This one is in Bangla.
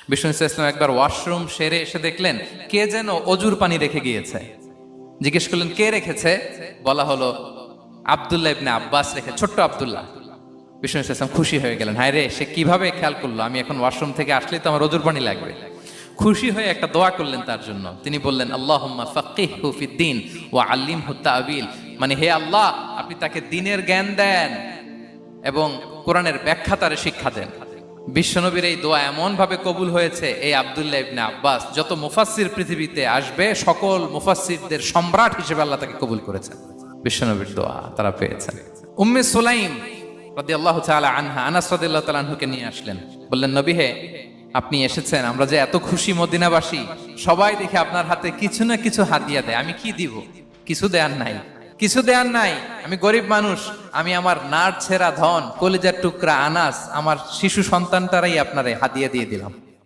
বিষ্ণু ইসলাম একবার ওয়াশরুম সেরে এসে দেখলেন কে যেন অজুর পানি রেখে গিয়েছে। জিজ্ঞেস করলেন কে রেখেছে, বলা হলো আব্দুল্লাহ ইবনে আব্বাস রেখে, ছোট্ট আব্দুল্লাহ। বিষ্ণু ইসলাম খুশি হয়ে গেলেন, হায় রে, সে কিভাবে খেয়াল করলো, আমি এখন ওয়াশরুম থেকে আসলেই তো আমার অজুর পানি লাগবে। খুশি হয়ে একটা দোয়া করলেন তার জন্য। তিনি বললেন আল্লাহুম্মা ফাক্কিহহু ফিদ্দীন ওয়া আল্লিমহু তা'বীল, মানে হে আল্লাহ, আপনি তাকে দ্বীনের জ্ঞান দেন এবং কোরআনের ব্যাখ্যা তারে শিক্ষা দেন। বিশ্বনবীর এই দোয়া এমন ভাবে কবুল হয়েছে, এই আব্দুল্লাহ ইবনে আব্বাস যত মুফাসসির পৃথিবীতে আসবে সকল মুফাসসিরদের সম্রাট হিসেবে আল্লাহ তাকে কবুল করেছেন। বিশ্বনবীর দোয়া তারা পেয়েছেন। উম্মে সুলাইম রাদিয়াল্লাহু তাআলা আনহা আনাস রাদিয়াল্লাহু তাআলা আনহুকে নিয়ে আসলেন, বললেন নবী হে, আপনি এসেছেন, আমরা যে এত খুশি মদিনাবাসী, সবাই দেখে আপনার হাতে কিছু না কিছু হাদিয়া দেয়, আমি কি দিব? কিছু দেয়ার নাই, কিছু দেয়ার নাই, আমি গরিব মানুষ, আমি আমার নাড় ছেঁড়া ধন, কলিজার টুকরা আনাস, আমার শিশু সন্তানটারাই আপনারে হাদিয়া দিয়ে দিলাম।